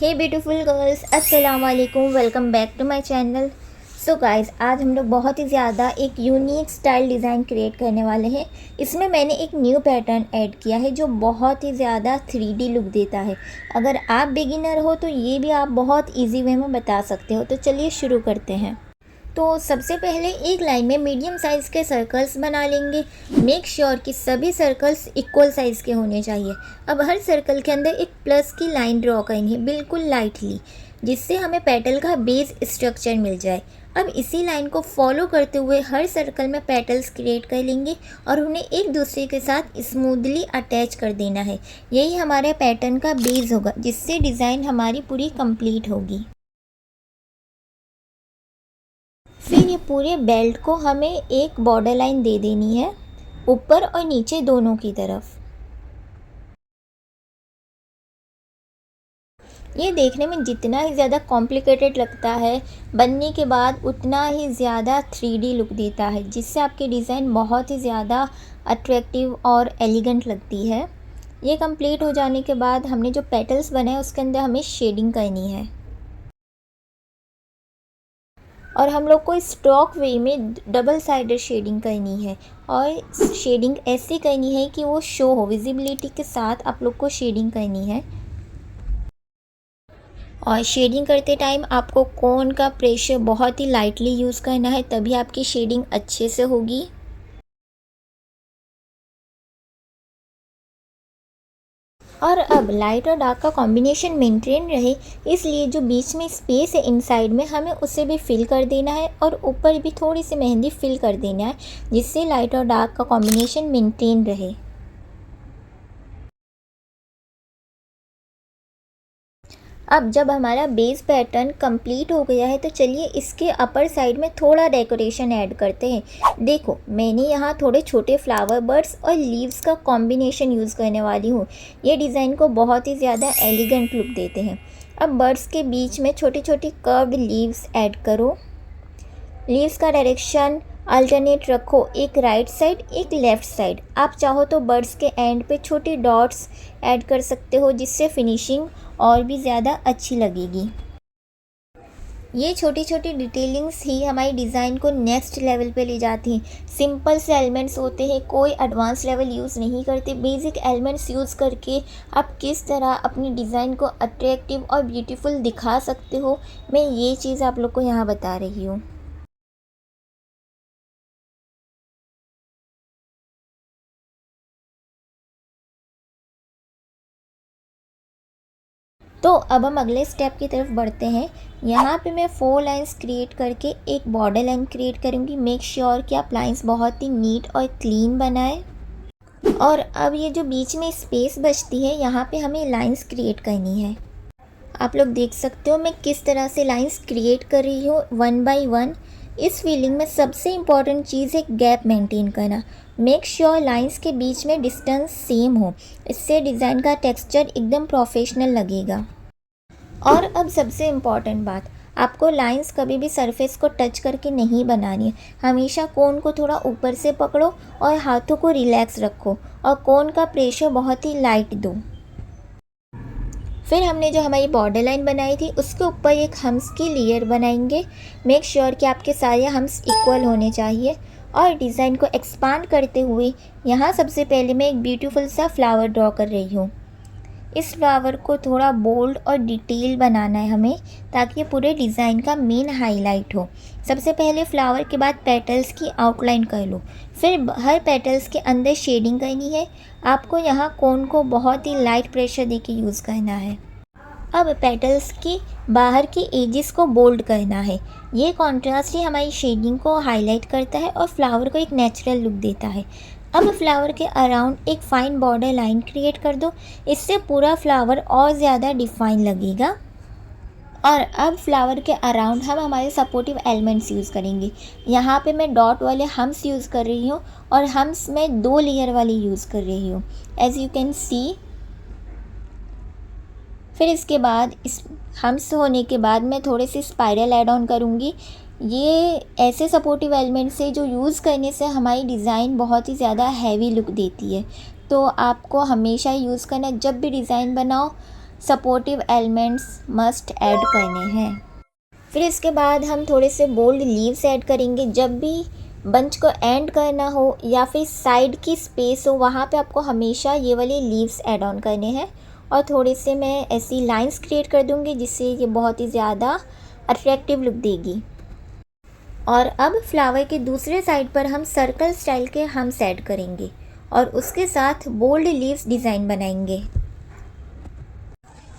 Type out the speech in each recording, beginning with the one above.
हे beautiful girls, अस्सलाम वालेकुम। Welcome back to my channel. So guys, आज हम लोग बहुत ही ज़्यादा एक यूनिक स्टाइल डिज़ाइन क्रिएट करने वाले हैं। इसमें मैंने एक न्यू पैटर्न ऐड किया है जो बहुत ही ज़्यादा 3D लुक देता है। अगर आप बिगिनर हो तो ये भी आप बहुत इजी वे में बता सकते हो। तो चलिए शुरू करते हैं। तो सबसे पहले एक लाइन में मीडियम साइज़ के सर्कल्स बना लेंगे। मेक श्योर कि सभी सर्कल्स इक्वल साइज़ के होने चाहिए। अब हर सर्कल के अंदर एक प्लस की लाइन ड्रॉ करेंगे बिल्कुल लाइटली, जिससे हमें पेटल का बेस स्ट्रक्चर मिल जाए। अब इसी लाइन को फॉलो करते हुए हर सर्कल में पेटल्स क्रिएट कर लेंगे और उन्हें एक दूसरे के साथ स्मूथली अटैच कर देना है। यही हमारे पैटर्न का बेस होगा, जिससे डिज़ाइन हमारी पूरी कंप्लीट होगी। फिर ये पूरे बेल्ट को हमें एक बॉर्डर लाइन दे देनी है, ऊपर और नीचे दोनों की तरफ। ये देखने में जितना ही ज़्यादा कॉम्प्लिकेटेड लगता है, बनने के बाद उतना ही ज़्यादा 3D लुक देता है, जिससे आपकी डिज़ाइन बहुत ही ज़्यादा अट्रैक्टिव और एलिगेंट लगती है। ये कंप्लीट हो जाने के बाद हमने जो पेटल्स बनाए उसके अंदर हमें शेडिंग करनी है, और हम लोग को स्ट्रोक वे में डबल साइडेड शेडिंग करनी है। और शेडिंग ऐसी करनी है कि वो शो हो, विजिबिलिटी के साथ आप लोग को शेडिंग करनी है। और शेडिंग करते टाइम आपको कोन का प्रेशर बहुत ही लाइटली यूज़ करना है, तभी आपकी शेडिंग अच्छे से होगी। और अब लाइट और डार्क का कॉम्बिनेशन मेंटेन रहे, इसलिए जो बीच में स्पेस है इनसाइड में, हमें उसे भी फिल कर देना है और ऊपर भी थोड़ी सी मेहंदी फिल कर देना है, जिससे लाइट और डार्क का कॉम्बिनेशन मेंटेन रहे। अब जब हमारा बेस पैटर्न कंप्लीट हो गया है तो चलिए इसके अपर साइड में थोड़ा डेकोरेशन ऐड करते हैं। देखो, मैंने यहाँ थोड़े छोटे फ्लावर बर्ड्स और लीव्स का कॉम्बिनेशन यूज़ करने वाली हूँ। ये डिज़ाइन को बहुत ही ज़्यादा एलिगेंट लुक देते हैं। अब बर्ड्स के बीच में छोटी छोटी कर्व्ड लीव्स ऐड करो। लीव्स का डायरेक्शन अल्टरनेट रखो, एक राइट साइड एक लेफ़्ट साइड। आप चाहो तो बर्ड्स के एंड पे छोटी डॉट्स ऐड कर सकते हो, जिससे फिनिशिंग और भी ज़्यादा अच्छी लगेगी। ये छोटी छोटी डिटेलिंग्स ही हमारी डिज़ाइन को नेक्स्ट लेवल पे ले जाती हैं। सिंपल से एलिमेंट्स होते हैं, कोई एडवांस लेवल यूज़ नहीं करते। बेसिक एलिमेंट्स यूज़ करके आप किस तरह अपनी डिज़ाइन को अट्रैक्टिव और ब्यूटीफुल दिखा सकते हो, मैं ये चीज़ आप लोग को यहाँ बता रही हूँ। तो अब हम अगले स्टेप की तरफ बढ़ते हैं। यहाँ पे मैं 4 लाइंस क्रिएट करके एक बॉर्डर लाइन क्रिएट करूँगी। मेक श्योर कि आप लाइंस बहुत ही नीट और क्लीन बनाएं। और अब ये जो बीच में स्पेस बचती है, यहाँ पे हमें लाइंस क्रिएट करनी है। आप लोग देख सकते हो मैं किस तरह से लाइंस क्रिएट कर रही हूँ, वन बाय वन। इस फीलिंग में सबसे इम्पॉर्टेंट चीज़ है गैप मेंटेन करना। मेक श्योर लाइंस के बीच में डिस्टेंस सेम हो, इससे डिज़ाइन का टेक्सचर एकदम प्रोफेशनल लगेगा। और अब सबसे इम्पॉर्टेंट बात, आपको लाइंस कभी भी सरफेस को टच करके नहीं बनानी है। हमेशा कोन को थोड़ा ऊपर से पकड़ो और हाथों को रिलैक्स रखो, और कोन का प्रेशर बहुत ही लाइट दो। फिर हमने जो हमारी बॉर्डर लाइन बनाई थी उसके ऊपर एक हम्स की लेयर बनाएंगे। मेक श्योर कि आपके सारे हम्स इक्वल होने चाहिए। और डिज़ाइन को एक्सपांड करते हुए यहाँ सबसे पहले मैं एक ब्यूटीफुल सा फ्लावर ड्रॉ कर रही हूँ। इस फ्लावर को थोड़ा बोल्ड और डिटेल बनाना है हमें, ताकि ये पूरे डिज़ाइन का मेन हाईलाइट हो। सबसे पहले फ्लावर के बाद पेटल्स की आउटलाइन कर लो, फिर हर पेटल्स के अंदर शेडिंग करनी है। आपको यहाँ कोन को बहुत ही लाइट प्रेशर देके यूज़ करना है। अब पेटल्स की बाहर की एजेस को बोल्ड करना है। ये कॉन्ट्रास्ट ही हमारी शेडिंग को हाईलाइट करता है और फ्लावर को एक नेचुरल लुक देता है। अब फ्लावर के अराउंड एक फाइन बॉर्डर लाइन क्रिएट कर दो, इससे पूरा फ्लावर और ज़्यादा डिफाइन लगेगा। और अब फ्लावर के अराउंड हम हमारे सपोर्टिव एलिमेंट्स यूज़ करेंगे। यहाँ पे मैं डॉट वाले हम्स यूज़ कर रही हूँ, और हम्स में 2 लेयर वाले यूज़ कर रही हूँ, एज यू कैन सी। फिर इसके बाद इस हम्स होने के बाद मैं थोड़े से स्पाइरल ऐड ऑन करूँगी। ये ऐसे सपोर्टिव एलिमेंट्स है जो यूज़ करने से हमारी डिज़ाइन बहुत ही ज़्यादा हैवी लुक देती है। तो आपको हमेशा यूज़ करना, जब भी डिज़ाइन बनाओ सपोर्टिव एलिमेंट्स मस्ट ऐड करने हैं। फिर इसके बाद हम थोड़े से बोल्ड लीव्स ऐड करेंगे। जब भी बंच को एंड करना हो या फिर साइड की स्पेस हो, वहाँ पे आपको हमेशा ये वाले लीव्स ऐड ऑन करने हैं। और थोड़े से मैं ऐसी लाइंस क्रिएट कर दूँगी जिससे ये बहुत ही ज़्यादा अट्रैक्टिव लुक देगी। और अब फ्लावर के दूसरे साइड पर हम सर्कल स्टाइल के हम्स ऐड करेंगे और उसके साथ बोल्ड लीव्स डिज़ाइन बनाएंगे,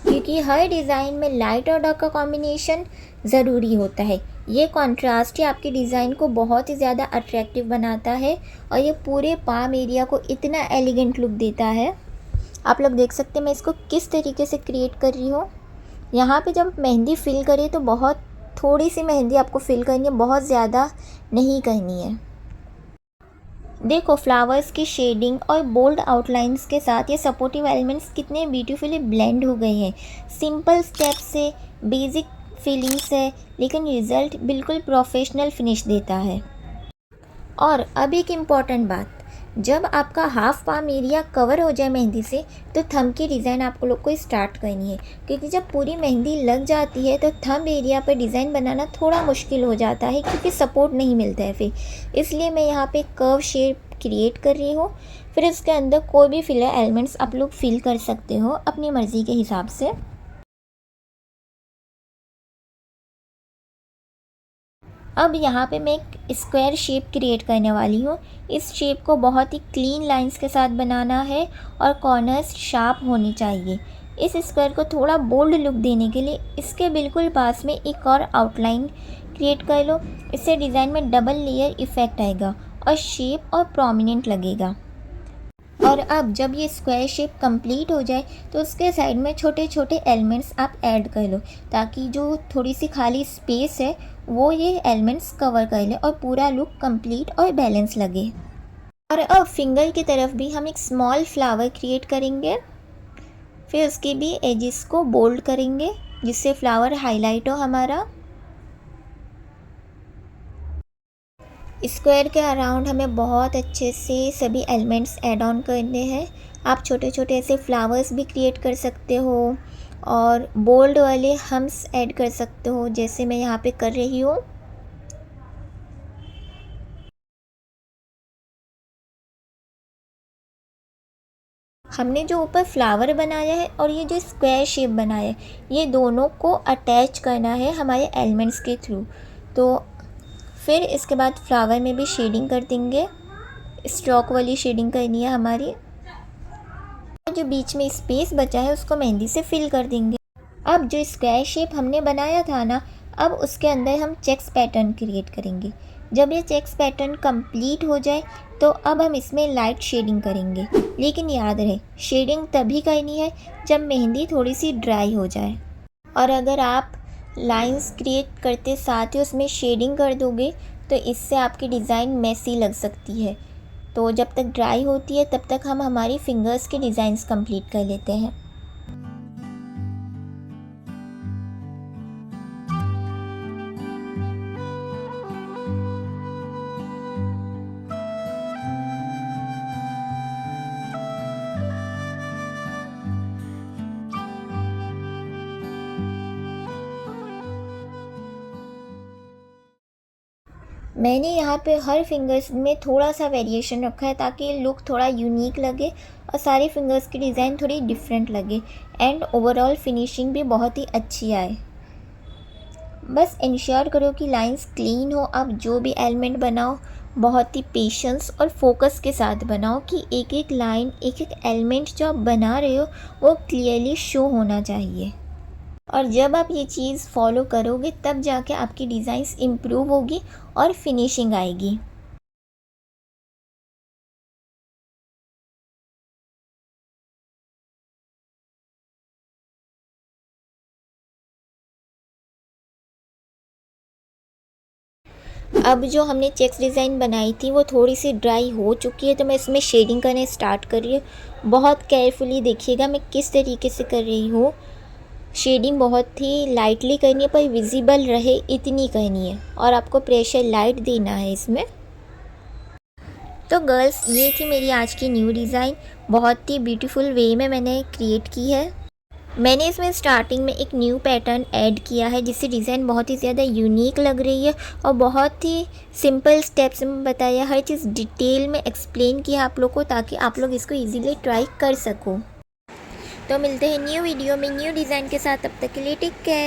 क्योंकि हर डिज़ाइन में लाइट और डार्क का कॉम्बिनेशन ज़रूरी होता है। ये कॉन्ट्रास्ट ही आपके डिज़ाइन को बहुत ही ज़्यादा अट्रैक्टिव बनाता है और ये पूरे पाम एरिया को इतना एलिगेंट लुक देता है। आप लोग देख सकते हैं मैं इसको किस तरीके से क्रिएट कर रही हूँ। यहाँ पे जब मेहंदी फिल करें तो बहुत थोड़ी सी मेहंदी आपको फिल करनी है, बहुत ज़्यादा नहीं करनी है। देखो फ्लावर्स की शेडिंग और बोल्ड आउटलाइंस के साथ ये सपोर्टिव एलिमेंट्स कितने ब्यूटीफुली ब्लेंड हो गए हैं। सिंपल स्टेप से बेसिक फीलिंग्स है, लेकिन रिज़ल्ट बिल्कुल प्रोफेशनल फिनिश देता है। और अब एक इम्पॉर्टेंट बात, जब आपका हाफ पाम एरिया कवर हो जाए मेहंदी से तो थंब की डिज़ाइन आपको लोग को स्टार्ट करनी है, क्योंकि जब पूरी मेहंदी लग जाती है तो थंब एरिया पर डिज़ाइन बनाना थोड़ा मुश्किल हो जाता है, क्योंकि सपोर्ट नहीं मिलता है फिर। इसलिए मैं यहाँ पे कर्व शेप क्रिएट कर रही हूँ। फिर इसके अंदर कोई भी फिलर एलिमेंट्स आप लोग फिल कर सकते हो अपनी मर्ज़ी के हिसाब से। अब यहाँ पे मैं एक स्क्वायर शेप क्रिएट करने वाली हूँ। इस शेप को बहुत ही क्लीन लाइंस के साथ बनाना है और कॉर्नर्स शार्प होनी चाहिए। इस स्क्वायर को थोड़ा बोल्ड लुक देने के लिए इसके बिल्कुल पास में एक और आउटलाइन क्रिएट कर लो। इससे डिज़ाइन में डबल लेयर इफ़ेक्ट आएगा और शेप और प्रोमिनेंट लगेगा। और अब जब ये स्क्वायर शेप कंप्लीट हो जाए तो उसके साइड में छोटे छोटे एलिमेंट्स आप ऐड कर लो, ताकि जो थोड़ी सी खाली स्पेस है वो ये एलिमेंट्स कवर कर ले और पूरा लुक कंप्लीट और बैलेंस लगे। और अब फिंगर की तरफ भी हम एक स्मॉल फ्लावर क्रिएट करेंगे। फिर उसके भी एजेस को बोल्ड करेंगे जिससे फ्लावर हाईलाइट हो हमारा। स्क्वायर के अराउंड हमें बहुत अच्छे से सभी एलिमेंट्स ऐड ऑन करने हैं। आप छोटे छोटे ऐसे फ्लावर्स भी क्रिएट कर सकते हो और बोल्ड वाले हम्स ऐड कर सकते हो, जैसे मैं यहाँ पे कर रही हूँ। हमने जो ऊपर फ्लावर बनाया है और ये जो स्क्वायर शेप बनाया है, ये दोनों को अटैच करना है हमारे एलिमेंट्स के थ्रू। तो फिर इसके बाद फ्लावर में भी शेडिंग कर देंगे, स्ट्रोक वाली शेडिंग करनी है हमारी। जो बीच में स्पेस बचा है उसको मेहंदी से फिल कर देंगे। अब जो स्क्वायर शेप हमने बनाया था ना, अब उसके अंदर हम चेक्स पैटर्न क्रिएट करेंगे। जब ये चेक्स पैटर्न कंप्लीट हो जाए तो अब हम इसमें लाइट शेडिंग करेंगे, लेकिन याद रहे शेडिंग तभी करनी है जब मेहंदी थोड़ी सी ड्राई हो जाए। और अगर आप लाइंस क्रिएट करते साथ ही उसमें शेडिंग कर दोगे तो इससे आपकी डिज़ाइन मेसी लग सकती है। तो जब तक ड्राई होती है तब तक हम हमारी फिंगर्स के डिज़ाइंस कंप्लीट कर लेते हैं। मैंने यहाँ पे हर फिंगर्स में थोड़ा सा वेरिएशन रखा है ताकि लुक थोड़ा यूनिक लगे और सारी फिंगर्स की डिज़ाइन थोड़ी डिफरेंट लगे एंड ओवरऑल फिनिशिंग भी बहुत ही अच्छी आए। बस इंश्योर करो कि लाइंस क्लीन हो। आप जो भी एलिमेंट बनाओ बहुत ही पेशेंस और फोकस के साथ बनाओ कि एक एक लाइन, एक एक एलिमेंट जो आप बना रहे हो वो क्लियरली शो होना चाहिए। और जब आप ये चीज़ फॉलो करोगे तब जाके आपकी डिज़ाइंस इम्प्रूव होगी और फिनिशिंग आएगी। अब जो हमने चेक्स डिज़ाइन बनाई थी वो थोड़ी सी ड्राई हो चुकी है, तो मैं इसमें शेडिंग करने स्टार्ट कर रही हूँ। बहुत केयरफुली देखिएगा मैं किस तरीके से कर रही हूँ। शेडिंग बहुत ही लाइटली करनी है पर विजिबल रहे इतनी करनी है और आपको प्रेशर लाइट देना है इसमें। तो गर्ल्स, ये थी मेरी आज की न्यू डिज़ाइन। बहुत ही ब्यूटीफुल वे में मैंने क्रिएट की है। मैंने इसमें स्टार्टिंग में एक न्यू पैटर्न ऐड किया है जिससे डिज़ाइन बहुत ही ज़्यादा यूनिक लग रही है और बहुत ही सिंपल स्टेप्स में बताया, हर चीज़ डिटेल में एक्सप्लेन किया आप लोग को ताकि आप लोग इसको इजीली ट्राई कर सको। तो मिलते हैं न्यू वीडियो में न्यू डिज़ाइन के साथ, तब तक के लिए टेक केयर।